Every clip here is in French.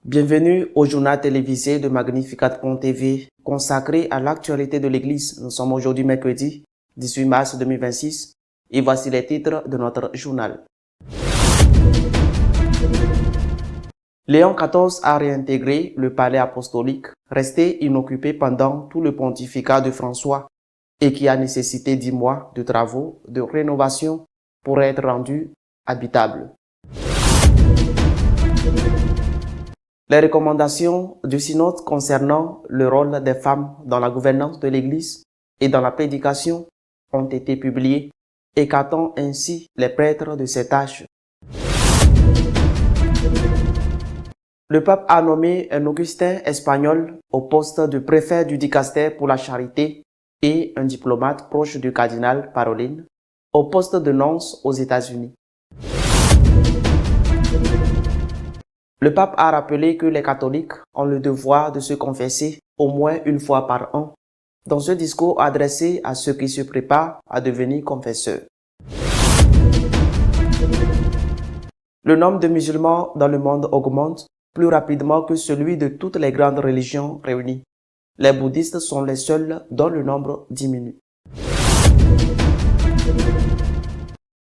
Bienvenue au journal télévisé de Magnificat.tv consacré à l'actualité de l'Église. Nous sommes aujourd'hui mercredi 18 mars 2026 et voici les titres de notre journal. Léon XIV a réintégré le palais apostolique, resté inoccupé pendant tout le pontificat de François et qui a nécessité 10 mois de travaux de rénovation pour être rendu habitable. Les recommandations du synode concernant le rôle des femmes dans la gouvernance de l'Église et dans la prédication ont été publiées, écartant ainsi les prêtres de ces tâches. Le pape a nommé un Augustin espagnol au poste de préfet du dicastère pour la charité et un diplomate proche du cardinal Parolin au poste de nonce aux États-Unis. Le pape a rappelé que les catholiques ont le devoir de se confesser au moins une fois par an dans un discours adressé à ceux qui se préparent à devenir confesseurs. Le nombre de musulmans dans le monde augmente plus rapidement que celui de toutes les grandes religions réunies. Les bouddhistes sont les seuls dont le nombre diminue.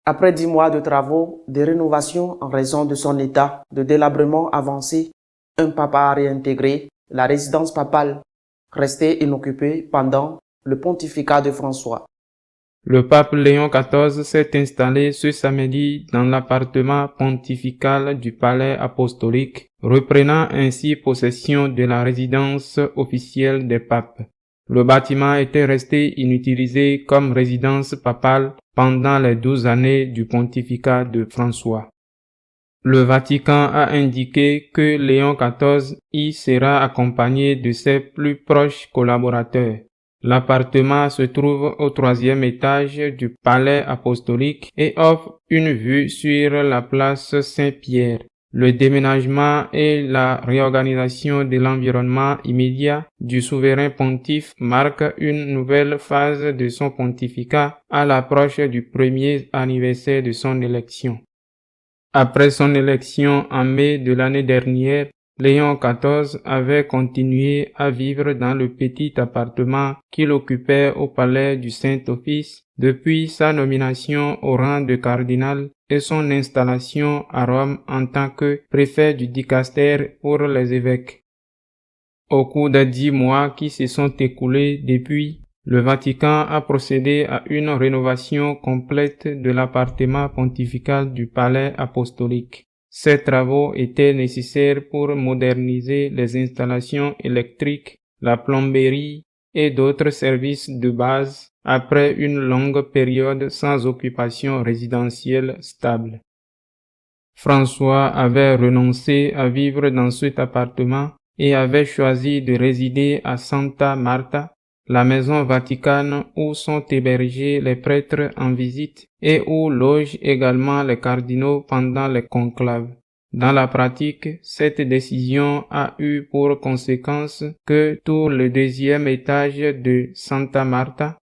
Après 10 mois de travaux de rénovation en raison de son état de délabrement avancé, un papa a réintégré la résidence papale, restée inoccupée pendant le pontificat de François. Le pape Léon XIV s'est installé ce samedi dans l'appartement pontifical du palais apostolique, reprenant ainsi possession de la résidence officielle des papes. Le bâtiment était resté inutilisé comme résidence papale pendant les 12 années du pontificat de François. Le Vatican a indiqué que Léon XIV y sera accompagné de ses plus proches collaborateurs. L'appartement se trouve au 3e étage du palais apostolique et offre une vue sur la place Saint-Pierre. Le déménagement et la réorganisation de l'environnement immédiat du souverain pontife marquent une nouvelle phase de son pontificat à l'approche du premier anniversaire de son élection. Après son élection en mai de l'année dernière, Léon XIV avait continué à vivre dans le petit appartement qu'il occupait au palais du Saint-Office depuis sa nomination au rang de cardinal et son installation à Rome en tant que préfet du dicastère pour les évêques. Au cours des 10 mois qui se sont écoulés depuis, le Vatican a procédé à une rénovation complète de l'appartement pontifical du palais apostolique. Ces travaux étaient nécessaires pour moderniser les installations électriques, la plomberie et d'autres services de base après une longue période sans occupation résidentielle stable. François avait renoncé à vivre dans cet appartement et avait choisi de résider à Santa Marta, la maison vaticane où sont hébergés les prêtres en visite et où logent également les cardinaux pendant les conclaves. Dans la pratique, cette décision a eu pour conséquence que tout le 2e étage de Santa Marta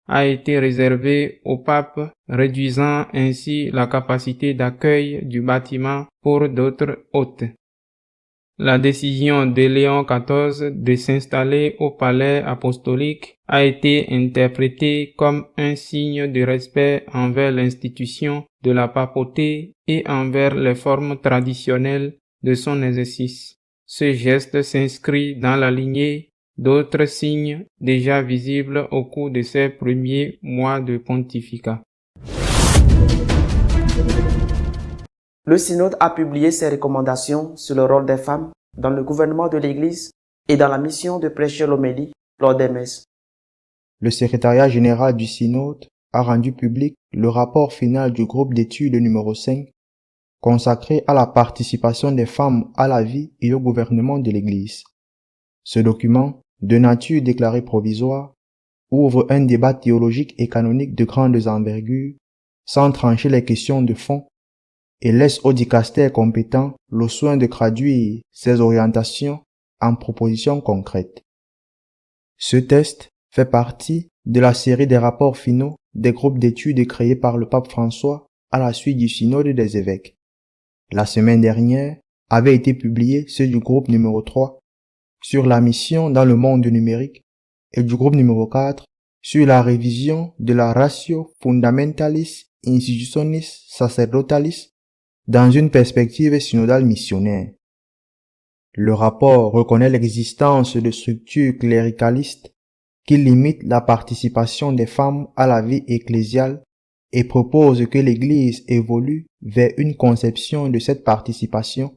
a été réservé au pape, réduisant ainsi la capacité d'accueil du bâtiment pour d'autres hôtes. La décision de Léon XIV de s'installer au palais apostolique a été interprétée comme un signe de respect envers l'institution de la papauté et envers les formes traditionnelles de son exercice. Ce geste s'inscrit dans la lignée d'autres signes déjà visibles au cours de ces premiers mois de pontificat. Le synode a publié ses recommandations sur le rôle des femmes dans le gouvernement de l'Église et dans la mission de prêcher l'homélie lors des messes. Le secrétariat général du synode a rendu public le rapport final du groupe d'études numéro 5 consacré à la participation des femmes à la vie et au gouvernement de l'Église. Ce document, de nature déclarée provisoire, ouvre un débat théologique et canonique de grandes envergures sans trancher les questions de fond et laisse au dicastère compétent le soin de traduire ses orientations en propositions concrètes. Ce texte fait partie de la série des rapports finaux des groupes d'études créés par le pape François à la suite du synode des évêques. La semaine dernière avait été publié ceux du groupe numéro 3 sur la mission dans le monde numérique et du groupe numéro 4 sur la révision de la Ratio Fundamentalis Institutionis Sacerdotalis dans une perspective synodale missionnaire. Le rapport reconnaît l'existence de structures cléricalistes qui limitent la participation des femmes à la vie ecclésiale et propose que l'Église évolue vers une conception de cette participation,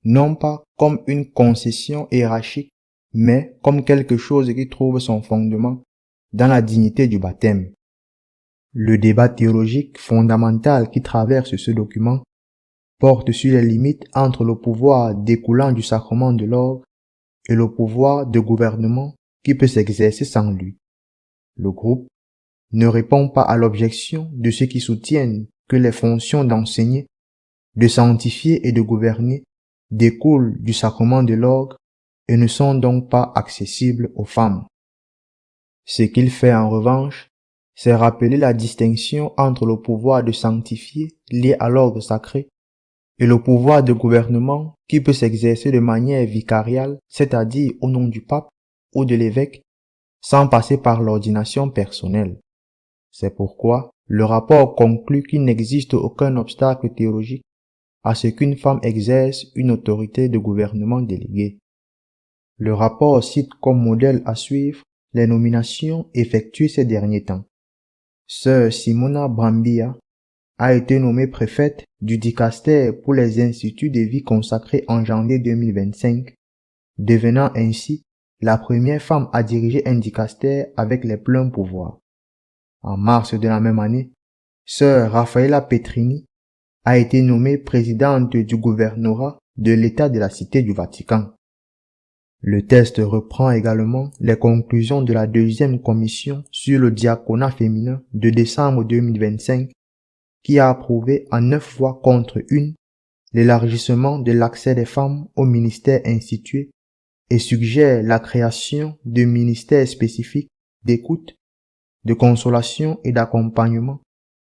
non pas comme une concession hiérarchique, mais comme quelque chose qui trouve son fondement dans la dignité du baptême. Le débat théologique fondamental qui traverse ce document porte sur les limites entre le pouvoir découlant du sacrement de l'ordre et le pouvoir de gouvernement qui peut s'exercer sans lui. Le groupe ne répond pas à l'objection de ceux qui soutiennent que les fonctions d'enseigner, de sanctifier et de gouverner découlent du sacrement de l'ordre et ne sont donc pas accessibles aux femmes. Ce qu'il fait en revanche, c'est rappeler la distinction entre le pouvoir de sanctifier lié à l'ordre sacré et le pouvoir de gouvernement qui peut s'exercer de manière vicariale, c'est-à-dire au nom du pape ou de l'évêque, sans passer par l'ordination personnelle. C'est pourquoi le rapport conclut qu'il n'existe aucun obstacle théologique à ce qu'une femme exerce une autorité de gouvernement déléguée. Le rapport cite comme modèle à suivre les nominations effectuées ces derniers temps. Sœur Simona Brambilla a été nommée préfète du dicastère pour les instituts de vie consacrés en janvier 2025, devenant ainsi la première femme à diriger un dicastère avec les pleins pouvoirs. En mars de la même année, sœur Raffaella Petrini a été nommée présidente du gouvernorat de l'État de la Cité du Vatican. Le texte reprend également les conclusions de la deuxième commission sur le diaconat féminin de décembre 2025 qui a approuvé en 9 voix contre 1 l'élargissement de l'accès des femmes aux ministères institués et suggère la création de ministères spécifiques d'écoute, de consolation et d'accompagnement,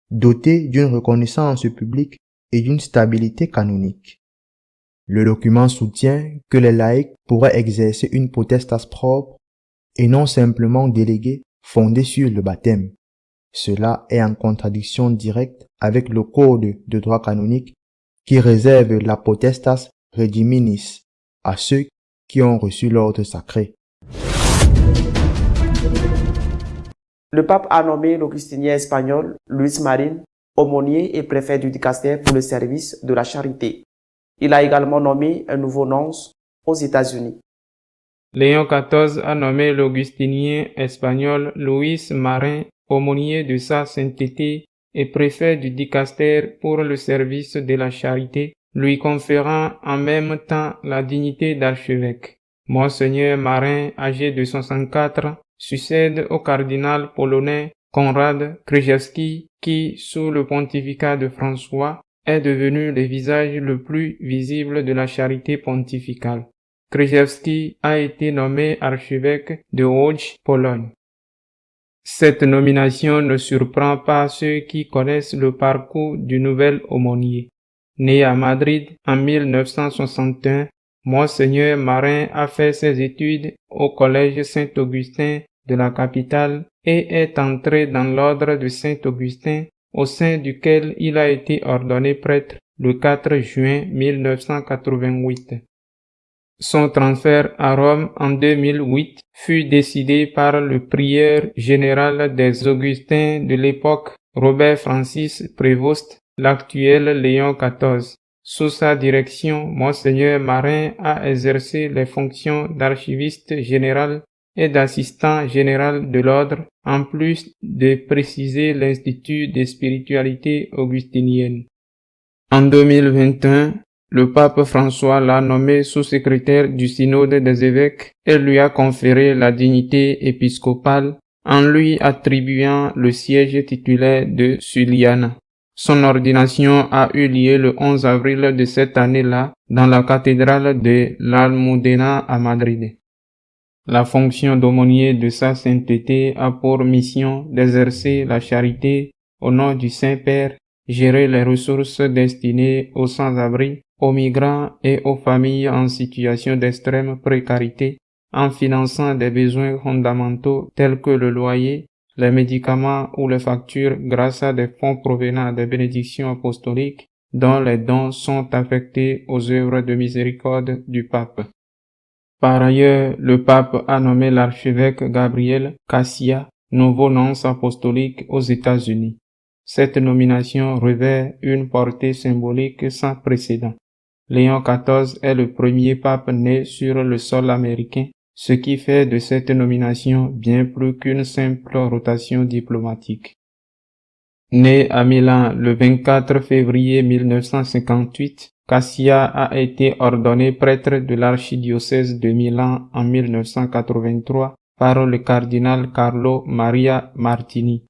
dotés d'une reconnaissance publique et d'une stabilité canonique. Le document soutient que les laïcs pourraient exercer une potestas propre et non simplement déléguée fondée sur le baptême. Cela est en contradiction directe avec le code de droit canonique qui réserve la potestas rediminis à ceux qui ont reçu l'ordre sacré. Le pape a nommé l'augustinien espagnol Luis Marín aumônier et préfet du dicastère pour le service de la charité. Il a également nommé un nouveau nonce aux États-Unis. Léon XIV a nommé l'augustinien espagnol Luis Marín aumônier de sa sainteté et préfet du dicastère pour le service de la charité, lui conférant en même temps la dignité d'archevêque. Monseigneur Marín, âgé de 64, succède au cardinal polonais Konrad Krzyzewski qui, sous le pontificat de François, est devenu le visage le plus visible de la charité pontificale. Krzyzewski a été nommé archevêque de Łódź, Pologne. Cette nomination ne surprend pas ceux qui connaissent le parcours du nouvel aumônier. Né à Madrid en 1961, Monseigneur Marín a fait ses études au collège Saint-Augustin de la capitale et est entré dans l'ordre de Saint-Augustin, au sein duquel il a été ordonné prêtre le 4 juin 1988. Son transfert à Rome en 2008 fut décidé par le prieur général des Augustins de l'époque, Robert Francis Prévost, l'actuel Léon XIV. Sous sa direction, Monseigneur Marín a exercé les fonctions d'archiviste général et d'assistant général de l'ordre, en plus de présider l'Institut de spiritualité augustinienne. En 2021, le pape François l'a nommé sous-secrétaire du synode des évêques et lui a conféré la dignité épiscopale en lui attribuant le siège titulaire de Suliana. Son ordination a eu lieu le 11 avril de cette année-là dans la cathédrale de l'Almudena à Madrid. La fonction d'aumônier de sa sainteté a pour mission d'exercer la charité au nom du Saint-Père, gérer les ressources destinées aux sans-abri, aux migrants et aux familles en situation d'extrême précarité, en finançant des besoins fondamentaux tels que le loyer, les médicaments ou les factures grâce à des fonds provenant des bénédictions apostoliques dont les dons sont affectés aux œuvres de miséricorde du pape. Par ailleurs, le pape a nommé l'archevêque Gabriel Cassia, nouveau nonce apostolique aux États-Unis. Cette nomination revêt une portée symbolique sans précédent. Léon XIV est le premier pape né sur le sol américain, ce qui fait de cette nomination bien plus qu'une simple rotation diplomatique. Né à Milan le 24 février 1958, Cassia a été ordonné prêtre de l'archidiocèse de Milan en 1983 par le cardinal Carlo Maria Martini.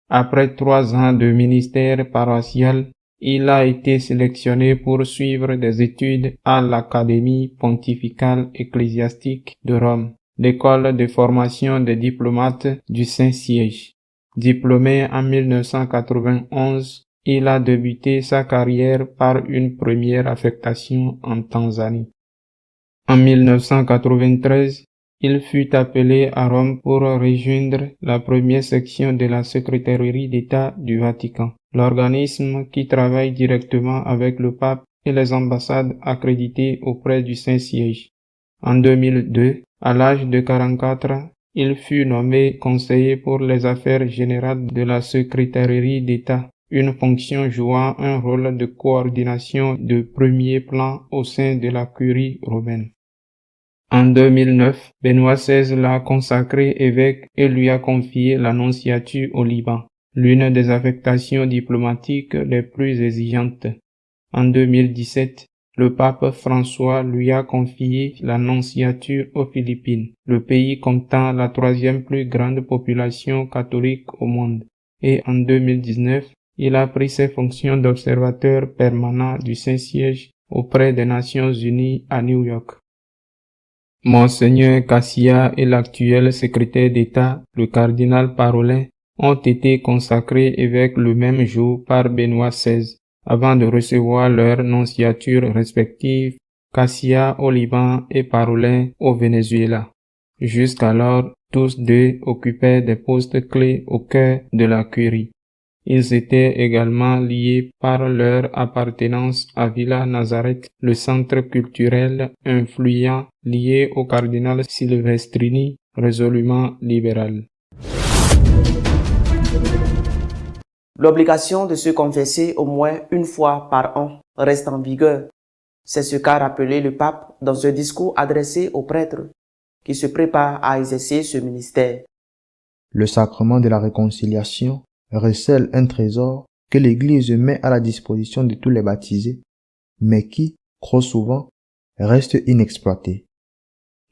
Après 3 ans de ministère paroissial, il a été sélectionné pour suivre des études à l'Académie pontificale ecclésiastique de Rome, l'école de formation des diplomates du Saint-Siège. Diplômé en 1991, il a débuté sa carrière par une première affectation en Tanzanie. En 1993, il fut appelé à Rome pour rejoindre la première section de la secrétairerie d'État du Vatican, l'organisme qui travaille directement avec le pape et les ambassades accréditées auprès du Saint-Siège. En 2002, à l'âge de 44 ans, il fut nommé conseiller pour les affaires générales de la secrétairerie d'État, une fonction jouant un rôle de coordination de premier plan au sein de la curie romaine. En 2009, Benoît XVI l'a consacré évêque et lui a confié l'annonciature au Liban, l'une des affectations diplomatiques les plus exigeantes. En 2017, le pape François lui a confié l'annonciature aux Philippines, le pays comptant la 3e plus grande population catholique au monde. Et en 2019, il a pris ses fonctions d'observateur permanent du Saint-Siège auprès des Nations Unies à New York. Monseigneur Cassia et l'actuel secrétaire d'État, le cardinal Parolin, ont été consacrés évêques le même jour par Benoît XVI, avant de recevoir leurs nonciatures respectives, Cassia au Liban et Parolin au Venezuela. Jusqu'alors, tous deux occupaient des postes clés au cœur de la curie. Ils étaient également liés par leur appartenance à Villa Nazareth, le centre culturel influent lié au cardinal Silvestrini, résolument libéral. L'obligation de se confesser au moins une fois par an reste en vigueur. C'est ce qu'a rappelé le pape dans un discours adressé aux prêtres qui se préparent à exercer ce ministère. Le sacrement de la réconciliation recèle un trésor que l'Église met à la disposition de tous les baptisés, mais qui, trop souvent, reste inexploité.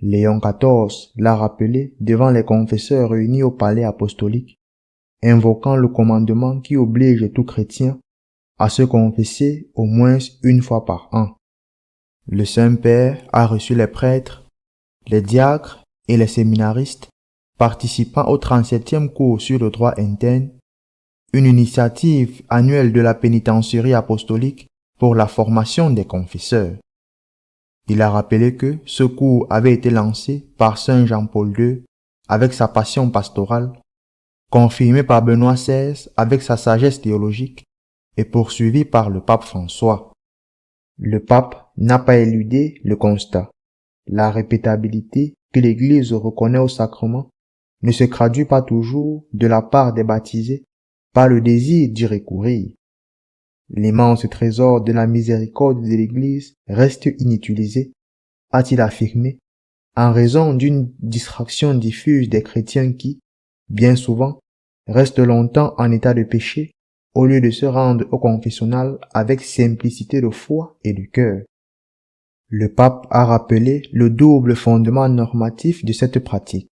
Léon XIV l'a rappelé devant les confesseurs réunis au palais apostolique, invoquant le commandement qui oblige tout chrétien à se confesser au moins une fois par an. Le Saint-Père a reçu les prêtres, les diacres et les séminaristes participant au 37e cours sur le droit interne, une initiative annuelle de la pénitentiarie apostolique pour la formation des confesseurs. Il a rappelé que ce cours avait été lancé par Saint Jean-Paul II avec sa passion pastorale, confirmé par Benoît XVI avec sa sagesse théologique et poursuivi par le pape François. Le pape n'a pas éludé le constat. La répétabilité que l'Église reconnaît au sacrement ne se traduit pas toujours de la part des baptisés par le désir d'y recourir. L'immense trésor de la miséricorde de l'Église reste inutilisé, a-t-il affirmé, en raison d'une distraction diffuse des chrétiens qui, bien souvent, restent longtemps en état de péché au lieu de se rendre au confessionnal avec simplicité de foi et de cœur. Le pape a rappelé le double fondement normatif de cette pratique.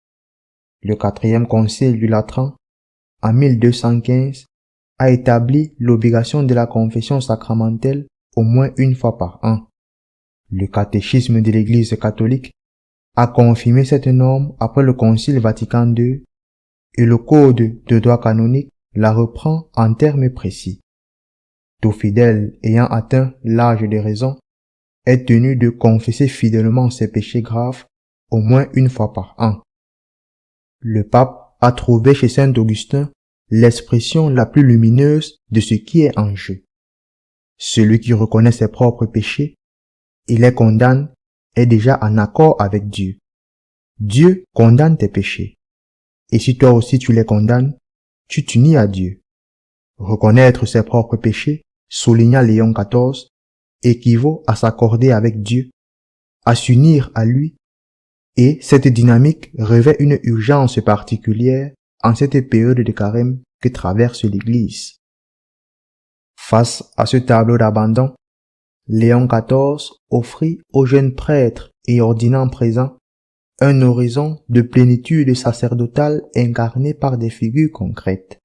Le 4e concile du Latran, en 1215, a établi l'obligation de la confession sacramentelle au moins une fois par an. Le catéchisme de l'Église catholique a confirmé cette norme après le Concile Vatican II et le Code de droit canonique la reprend en termes précis. Tout fidèle ayant atteint l'âge de raison est tenu de confesser fidèlement ses péchés graves au moins une fois par an. Le pape a trouvé chez saint Augustin l'expression la plus lumineuse de ce qui est en jeu. Celui qui reconnaît ses propres péchés et les condamne est déjà en accord avec Dieu. Dieu condamne tes péchés. Et si toi aussi tu les condamnes, tu t'unis à Dieu. Reconnaître ses propres péchés, souligna Léon XIV, équivaut à s'accorder avec Dieu, à s'unir à lui, et cette dynamique revêt une urgence particulière en cette période de carême que traverse l'Église. Face à ce tableau d'abandon, Léon XIV offrit aux jeunes prêtres et ordinants présents un horizon de plénitude sacerdotale incarné par des figures concrètes.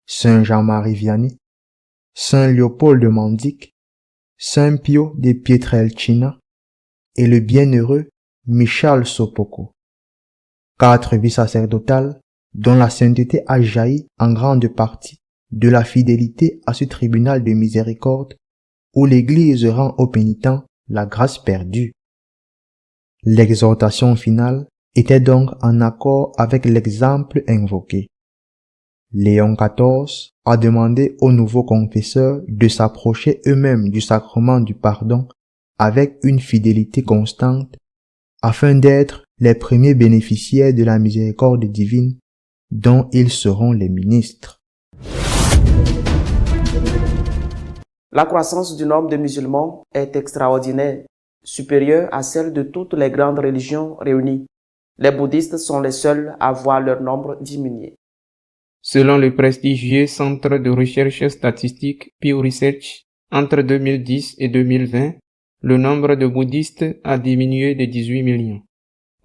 Saint Jean-Marie Vianney, Saint Léopold de Mandic, Saint Pio de Pietrelcina et le bienheureux Michal Sopoco. 4 vies sacerdotales dont la sainteté a jailli en grande partie de la fidélité à ce tribunal de miséricorde où l'Église rend aux pénitents la grâce perdue. L'exhortation finale était donc en accord avec l'exemple invoqué. Léon XIV a demandé aux nouveaux confesseurs de s'approcher eux-mêmes du sacrement du pardon avec une fidélité constante afin d'être les premiers bénéficiaires de la miséricorde divine dont ils seront les ministres. La croissance du nombre de musulmans est extraordinaire, supérieure à celle de toutes les grandes religions réunies. Les bouddhistes sont les seuls à voir leur nombre diminuer. Selon le prestigieux centre de recherche statistique Pew Research, entre 2010 et 2020, le nombre de bouddhistes a diminué de 18 millions.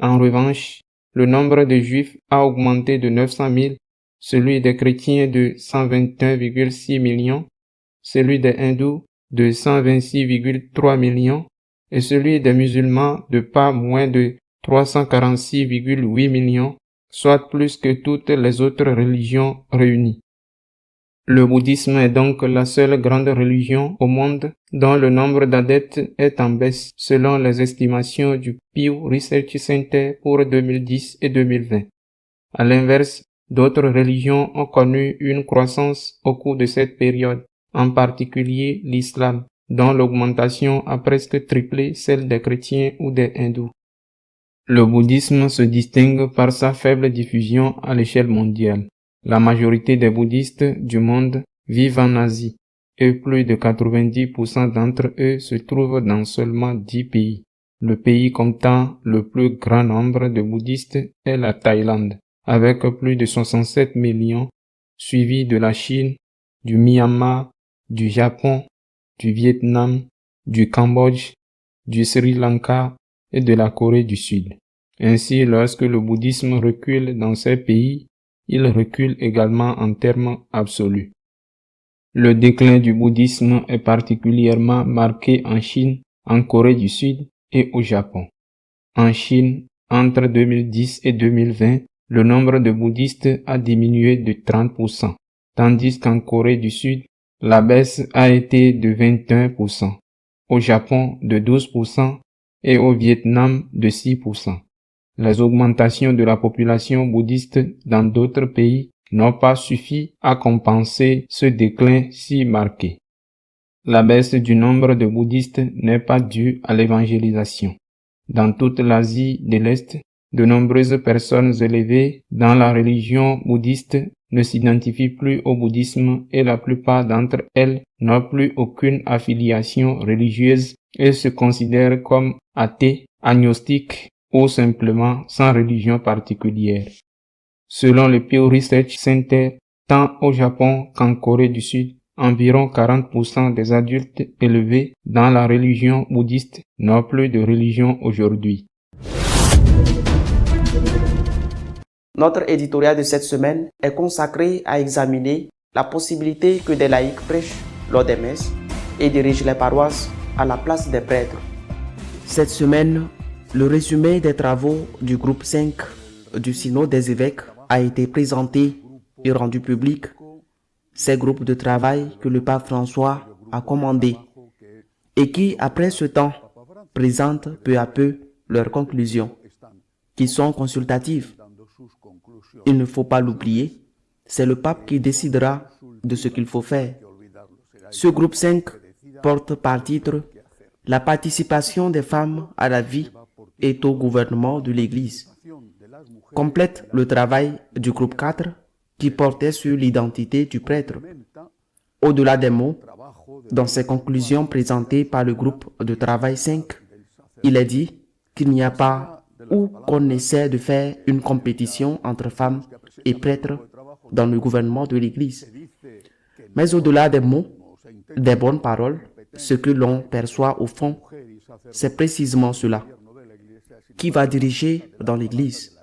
En revanche, le nombre de juifs a augmenté de 900 000, celui des chrétiens de 121,6 millions, celui des hindous de 126,3 millions et celui des musulmans de pas moins de 346,8 millions, soit plus que toutes les autres religions réunies. Le bouddhisme est donc la seule grande religion au monde dont le nombre d'adeptes est en baisse selon les estimations du Pew Research Center pour 2010 et 2020. À l'inverse, d'autres religions ont connu une croissance au cours de cette période, en particulier l'islam, dont l'augmentation a presque triplé celle des chrétiens ou des hindous. Le bouddhisme se distingue par sa faible diffusion à l'échelle mondiale. La majorité des bouddhistes du monde vivent en Asie, et plus de 90% d'entre eux se trouvent dans seulement 10 pays. Le pays comptant le plus grand nombre de bouddhistes est la Thaïlande, avec plus de 67 millions, suivi de la Chine, du Myanmar, du Japon, du Vietnam, du Cambodge, du Sri Lanka et de la Corée du Sud. Ainsi, lorsque le bouddhisme recule dans ces pays, il recule également en termes absolus. Le déclin du bouddhisme est particulièrement marqué en Chine, en Corée du Sud et au Japon. En Chine, entre 2010 et 2020, le nombre de bouddhistes a diminué de 30%, tandis qu'en Corée du Sud, la baisse a été de 21%, au Japon de 12% et au Vietnam de 6%. Les augmentations de la population bouddhiste dans d'autres pays n'ont pas suffi à compenser ce déclin si marqué. La baisse du nombre de bouddhistes n'est pas due à l'évangélisation. Dans toute l'Asie de l'Est, de nombreuses personnes élevées dans la religion bouddhiste ne s'identifient plus au bouddhisme et la plupart d'entre elles n'ont plus aucune affiliation religieuse et se considèrent comme athées, agnostiques ou simplement sans religion particulière. Selon le Pew Research Center, tant au Japon qu'en Corée du Sud, environ 40% des adultes élevés dans la religion bouddhiste n'ont plus de religion aujourd'hui. Notre éditorial de cette semaine est consacré à examiner la possibilité que des laïcs prêchent lors des messes et dirigent les paroisses à la place des prêtres. Cette semaine, Le résumé des travaux du groupe 5 du Synode des évêques a été présenté et rendu public. Ces groupes de travail que le pape François a commandés et qui, après ce temps, présentent peu à peu leurs conclusions, qui sont consultatives. Il ne faut pas l'oublier, c'est le pape qui décidera de ce qu'il faut faire. Ce groupe 5 porte par titre « La participation des femmes à la vie et au gouvernement de l'Église ». Complète le travail du groupe 4 qui portait sur l'identité du prêtre. Au-delà des mots, dans ses conclusions présentées par le groupe de travail 5, il est dit qu'il n'y a pas ou qu'on essaie de faire une compétition entre femmes et prêtres dans le gouvernement de l'Église. Mais au-delà des mots, des bonnes paroles, ce que l'on perçoit au fond, c'est précisément cela. Qui va diriger dans l'Église?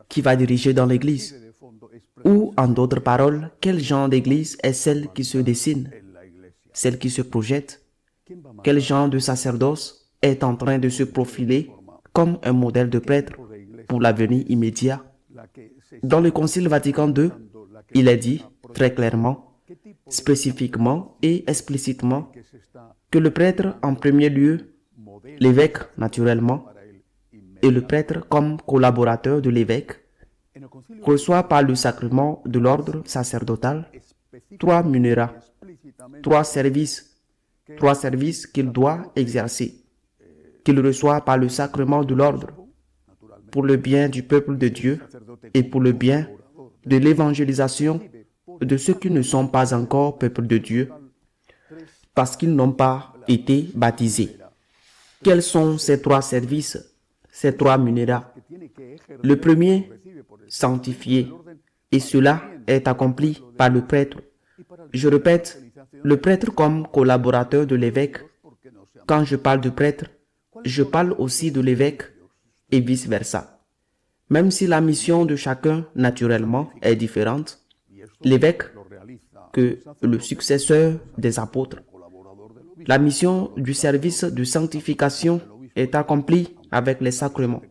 Qui va diriger dans l'Église? Ou, en d'autres paroles, quel genre d'Église est celle qui se dessine, celle qui se projette? Quel genre de sacerdoce est en train de se profiler comme un modèle de prêtre pour l'avenir immédiat? Dans le Concile Vatican II, il est dit très clairement, spécifiquement et explicitement que le prêtre en premier lieu, l'évêque naturellement, et le prêtre comme collaborateur de l'évêque, reçoit par le sacrement de l'ordre sacerdotal 3 munérats, 3 services qu'il doit exercer, qu'il reçoit par le sacrement de l'ordre, pour le bien du peuple de Dieu et pour le bien de l'évangélisation de ceux qui ne sont pas encore peuple de Dieu, parce qu'ils n'ont pas été baptisés. Quels sont ces 3 services, ces 3 munérats? Le premier, sanctifié, et cela est accompli par le prêtre. Je répète, le prêtre comme collaborateur de l'évêque. Quand je parle de prêtre, je parle aussi de l'évêque et vice-versa. Même si la mission de chacun, naturellement, est différente, l'évêque, que le successeur des apôtres, la mission du service de sanctification est accomplie avec les sacrements.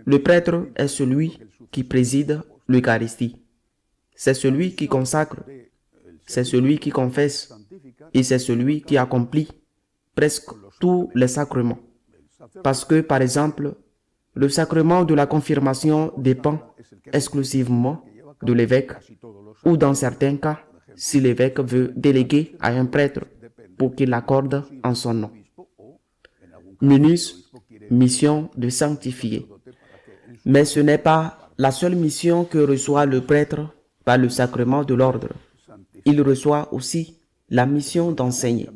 Le prêtre est celui qui préside l'Eucharistie. C'est celui qui consacre, c'est celui qui confesse et c'est celui qui accomplit presque tous les sacrements. Parce que, par exemple, le sacrement de la confirmation dépend exclusivement de l'évêque ou dans certains cas, si l'évêque veut déléguer à un prêtre pour qu'il l'accorde en son nom. Munus, mission de sanctifier. Mais ce n'est pas la seule mission que reçoit le prêtre par le sacrement de l'ordre. Il reçoit aussi la mission d'enseigner.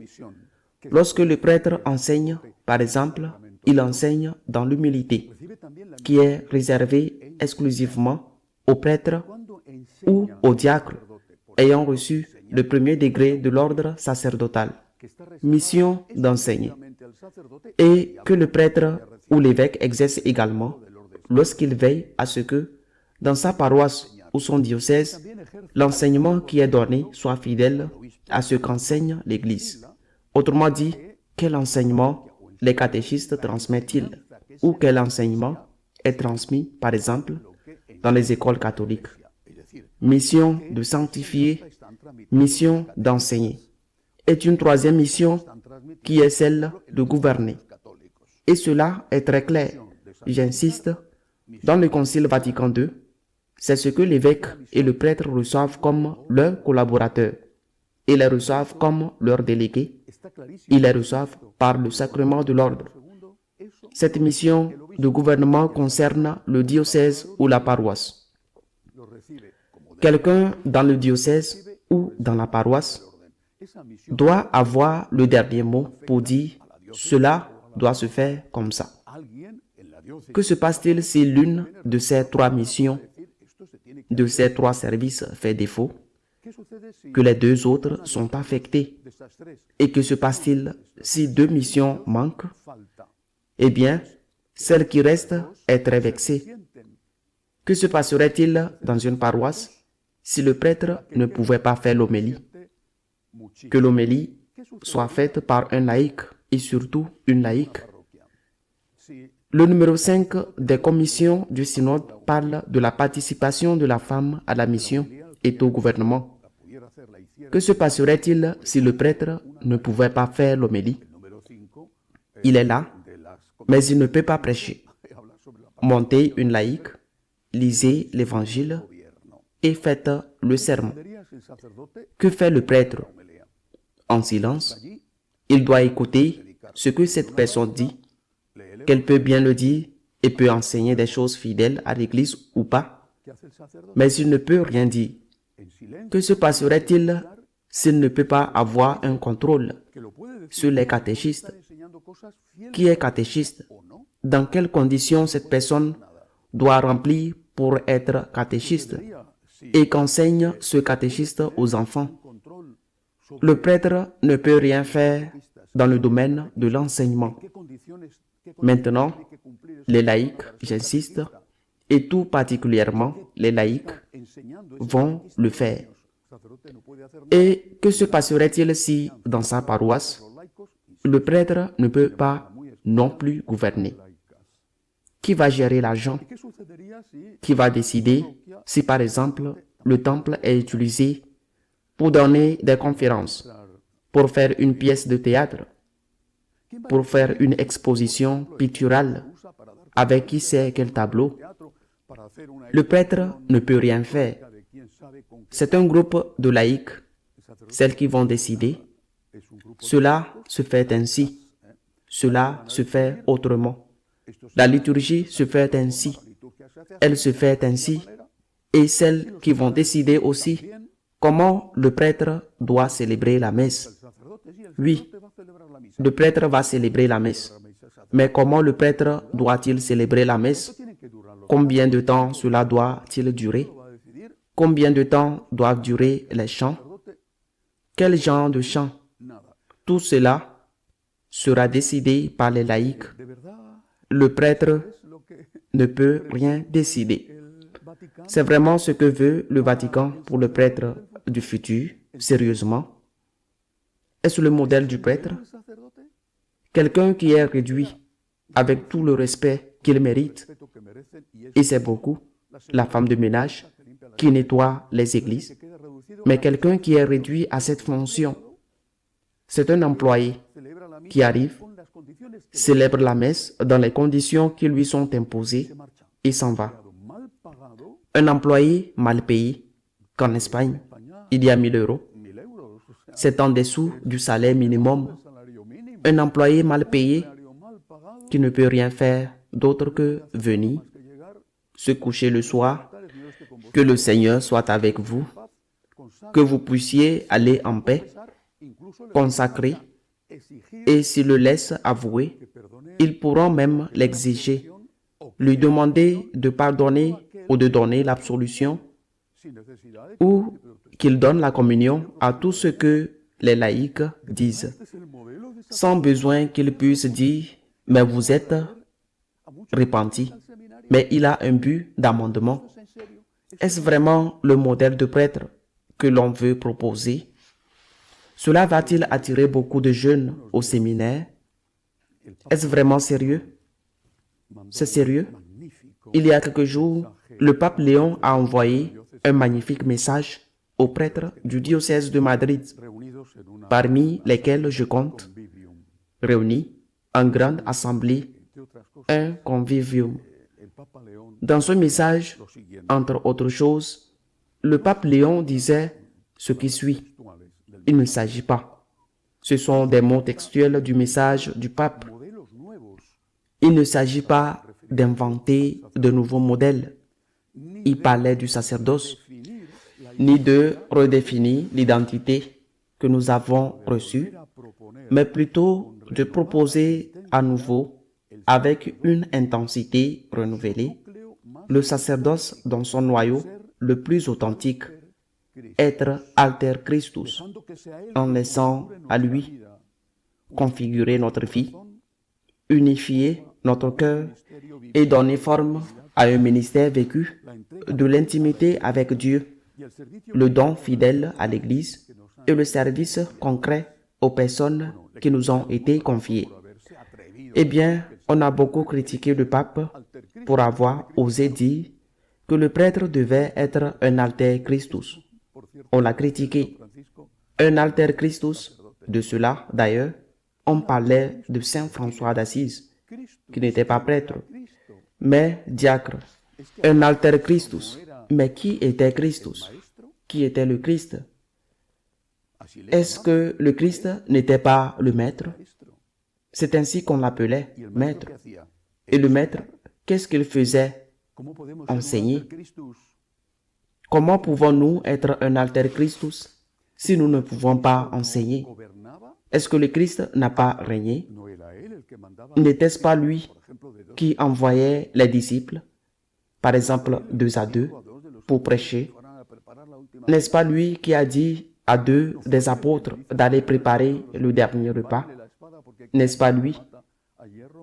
Lorsque le prêtre enseigne, par exemple, il enseigne dans l'humilité, qui est réservée exclusivement aux prêtres ou aux diacres ayant reçu le premier degré de l'ordre sacerdotal. Mission d'enseigner. Et que le prêtre ou l'évêque exerce également lorsqu'il veille à ce que, dans sa paroisse ou son diocèse, l'enseignement qui est donné soit fidèle à ce qu'enseigne l'Église. Autrement dit, quel enseignement les catéchistes transmettent-ils ou quel enseignement est transmis, par exemple, dans les écoles catholiques. Mission de sanctifier, mission d'enseigner. Est une troisième mission qui est celle de gouverner. Et cela est très clair. J'insiste, dans le Concile Vatican II, c'est ce que l'évêque et le prêtre reçoivent comme leurs collaborateurs. Ils les reçoivent comme leurs délégués. Ils les reçoivent par le sacrement de l'ordre. Cette mission de gouvernement concerne le diocèse ou la paroisse. Quelqu'un dans le diocèse ou dans la paroisse doit avoir le dernier mot pour dire « cela doit se faire comme ça ». Que se passe-t-il si l'une de ces 3 missions, de ces 3 services fait défaut, que les 2 autres sont affectées? Et que se passe-t-il si 2 missions manquent? Eh bien, celle qui reste est très vexée. Que se passerait-il dans une paroisse si le prêtre ne pouvait pas faire l'homélie? Que l'homélie soit faite par un laïc et surtout une laïque. Le numéro 5 des commissions du synode parle de la participation de la femme à la mission et au gouvernement. Que se passerait-il si le prêtre ne pouvait pas faire l'homélie? Il est là, mais il ne peut pas prêcher. Montez une laïque, lisez l'évangile et faites le sermon. Que fait le prêtre? En silence, il doit écouter ce que cette personne dit, qu'elle peut bien le dire et peut enseigner des choses fidèles à l'Église ou pas, mais il ne peut rien dire. Que se passerait-il s'il ne peut pas avoir un contrôle sur les catéchistes? Qui est catéchiste? Dans quelles conditions cette personne doit remplir pour être catéchiste? Et qu'enseigne ce catéchiste aux enfants? Le prêtre ne peut rien faire dans le domaine de l'enseignement. Maintenant, les laïcs, j'insiste, et tout particulièrement les laïcs, vont le faire. Et que se passerait-il si, dans sa paroisse, le prêtre ne peut pas non plus gouverner? Qui va gérer l'argent? Qui va décider si, par exemple, le temple est utilisé pour donner des conférences, pour faire une pièce de théâtre, pour faire une exposition picturale, avec qui sait quel tableau? Le prêtre ne peut rien faire. C'est un groupe de laïcs, celles qui vont décider. Cela se fait ainsi, cela se fait autrement. La liturgie se fait ainsi, elle se fait ainsi, et celles qui vont décider aussi comment le prêtre doit célébrer la messe. Oui, le prêtre va célébrer la messe. Mais comment le prêtre doit-il célébrer la messe? Combien de temps cela doit-il durer? Combien de temps doivent durer les chants? Quel genre de chants? Tout cela sera décidé par les laïcs. Le prêtre ne peut rien décider. C'est vraiment ce que veut le Vatican pour le prêtre du futur, sérieusement. Est-ce le modèle du prêtre? Quelqu'un qui est réduit avec tout le respect qu'il mérite, et c'est beaucoup, la femme de ménage qui nettoie les églises, mais quelqu'un qui est réduit à cette fonction. C'est un employé qui arrive, célèbre la messe dans les conditions qui lui sont imposées et s'en va. Un employé mal payé, qu'en Espagne, il y a 1000 euros. C'est en dessous du salaire minimum. Un employé mal payé qui ne peut rien faire d'autre que venir, se coucher le soir, que le Seigneur soit avec vous, que vous puissiez aller en paix, consacrer, et s'il le laisse avouer, ils pourront même l'exiger, lui demander de pardonner ou de donner l'absolution, ou qu'il donne la communion à tout ce que les laïcs disent, sans besoin qu'ils puissent dire « mais vous êtes repenti ». Mais il a un but d'amendement. Est-ce vraiment le modèle de prêtre que l'on veut proposer? Cela va-t-il attirer beaucoup de jeunes au séminaire? Est-ce vraiment sérieux? C'est sérieux? Il y a quelques jours, le pape Léon a envoyé un magnifique message aux prêtres du diocèse de Madrid, parmi lesquels je compte, réunis en grande assemblée, un convivium. Dans ce message, entre autres choses, le pape Léon disait ce qui suit. Il ne s'agit pas. Ce sont des mots textuels du message du pape. Il ne s'agit pas d'inventer de nouveaux modèles. Il parlait du sacerdoce, ni de redéfinir l'identité que nous avons reçue, mais plutôt de proposer à nouveau, avec une intensité renouvelée, le sacerdoce dans son noyau le plus authentique, être alter Christus, en laissant à lui configurer notre vie, unifier notre cœur et donner forme à un ministère vécu de l'intimité avec Dieu, le don fidèle à l'Église et le service concret aux personnes qui nous ont été confiées. Eh bien, On a beaucoup critiqué le pape pour avoir osé dire que le prêtre devait être un alter Christus. On l'a critiqué. Un alter Christus. De cela, d'ailleurs, on parlait de Saint François d'Assise, qui n'était pas prêtre, mais diacre. Un alter Christus. Mais qui était Christus? Qui était le Christ? Est-ce que le Christ n'était pas le maître? C'est ainsi qu'on l'appelait, maître. Et le maître, qu'est-ce qu'il faisait? Enseigner. Comment pouvons-nous être un alter Christus si nous ne pouvons pas enseigner? Est-ce que le Christ n'a pas régné? N'était-ce pas lui qui envoyait les disciples, par exemple 2 à 2, pour prêcher? N'est-ce pas lui qui a dit à 2 des apôtres d'aller préparer le dernier repas? N'est-ce pas lui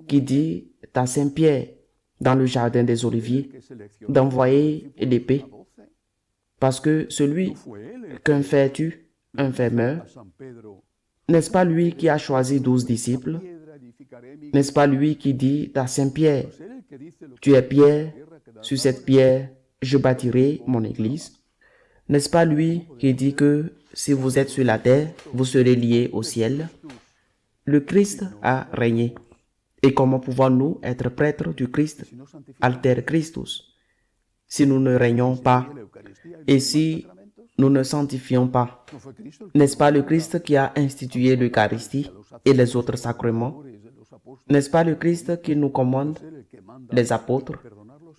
qui dit à Saint-Pierre dans le jardin des Oliviers d'envoyer l'épée? Parce que celui qu'un fait tue, un fait meurt. N'est-ce pas lui qui a choisi 12 disciples? N'est-ce pas lui qui dit à Saint-Pierre, tu es Pierre, sur cette pierre, je bâtirai mon église? N'est-ce pas lui qui dit que si vous êtes sur la terre, vous serez liés au ciel? Le Christ a régné. Et comment pouvons-nous être prêtres du Christ, alter Christus, si nous ne régnons pas et si nous ne sanctifions pas? N'est-ce pas le Christ qui a institué l'Eucharistie et les autres sacrements? N'est-ce pas le Christ qui nous commande, les apôtres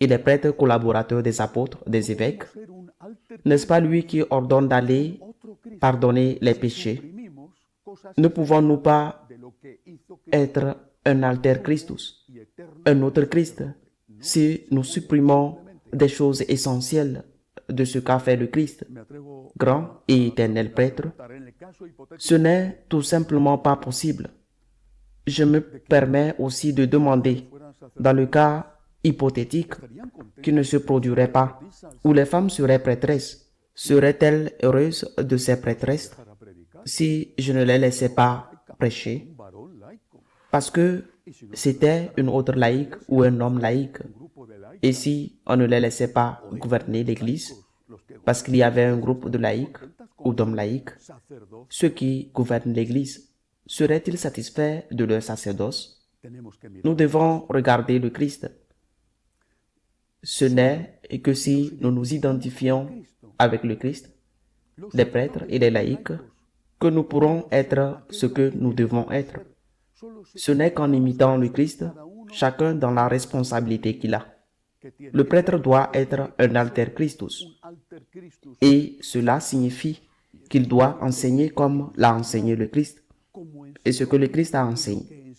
et les prêtres collaborateurs des apôtres, des évêques? N'est-ce pas lui qui ordonne d'aller pardonner les péchés? Ne pouvons-nous pas être un alter Christus, un autre Christ, si nous supprimons des choses essentielles de ce qu'a fait le Christ, grand et éternel prêtre? Ce n'est tout simplement pas possible. Je me permets aussi de demander, dans le cas hypothétique qui ne se produirait pas, où les femmes seraient prêtresses, seraient-elles heureuses de ces prêtresses si je ne les laissais pas prêcher? Parce que c'était une autre laïque ou un homme laïque. Et si on ne les laissait pas gouverner l'Église, parce qu'il y avait un groupe de laïcs ou d'hommes laïcs, ceux qui gouvernent l'Église, seraient-ils satisfaits de leur sacerdoce? Nous devons regarder le Christ. Ce n'est que si nous nous identifions avec le Christ, les prêtres et les laïcs, que nous pourrons être ce que nous devons être. Ce n'est qu'en imitant le Christ, chacun dans la responsabilité qu'il a. Le prêtre doit être un alter Christus. Et cela signifie qu'il doit enseigner comme l'a enseigné le Christ et ce que le Christ a enseigné.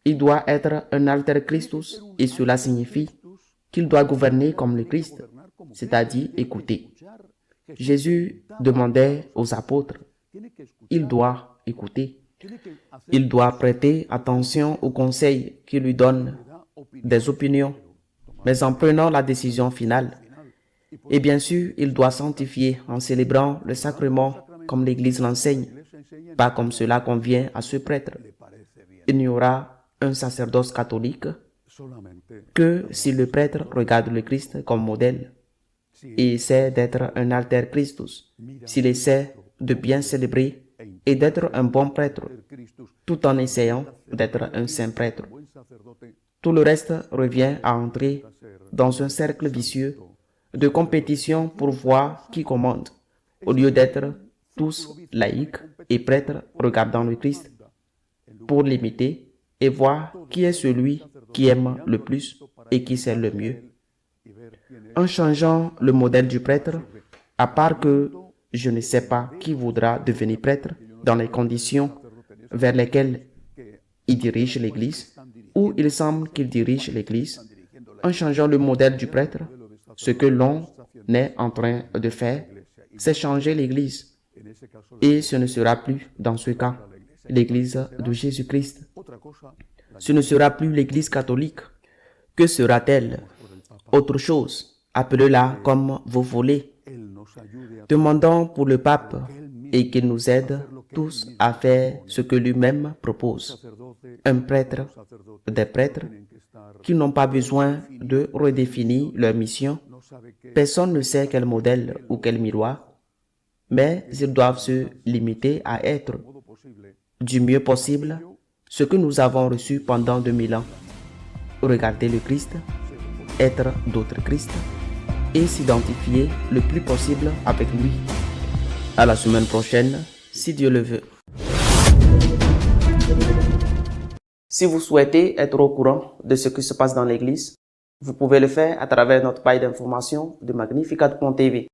Il doit être un alter Christus et cela signifie qu'il doit gouverner comme le Christ, c'est-à-dire écouter. Jésus demandait aux apôtres, il doit écouter. Il doit prêter attention aux conseils qui lui donnent des opinions, mais en prenant la décision finale. Et bien sûr, il doit sanctifier en célébrant le sacrement comme l'Église l'enseigne, pas comme cela convient à ce prêtre. Il n'y aura un sacerdoce catholique que si le prêtre regarde le Christ comme modèle et essaie d'être un alter Christus, s'il essaie de bien célébrer et d'être un bon prêtre, tout en essayant d'être un saint prêtre. Tout le reste revient à entrer dans un cercle vicieux de compétition pour voir qui commande, au lieu d'être tous laïcs et prêtres regardant le Christ, pour l'imiter et voir qui est celui qui aime le plus et qui sait le mieux. En changeant le modèle du prêtre, à part que je ne sais pas qui voudra devenir prêtre dans les conditions vers lesquelles il dirige l'Église, ou il semble qu'il dirige l'Église, en changeant le modèle du prêtre, ce que l'on est en train de faire, c'est changer l'Église. Et ce ne sera plus, dans ce cas, l'Église de Jésus-Christ. Ce ne sera plus l'Église catholique. Que sera-t-elle? Autre chose, appelez-la comme vous voulez. Demandons pour le pape et qu'il nous aide tous à faire ce que lui-même propose. Un prêtre, des prêtres, qui n'ont pas besoin de redéfinir leur mission. Personne ne sait quel modèle ou quel miroir, mais ils doivent se limiter à être du mieux possible ce que nous avons reçu pendant 2000 ans. Regarder le Christ, être d'autres Christ et s'identifier le plus possible avec lui. À la semaine prochaine, si Dieu le veut. Si vous souhaitez être au courant de ce qui se passe dans l'Église, vous pouvez le faire à travers notre page d'information de Magnificat.tv.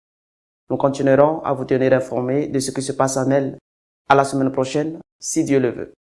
Nous continuerons à vous tenir informés de ce qui se passe en elle. À la semaine prochaine, si Dieu le veut.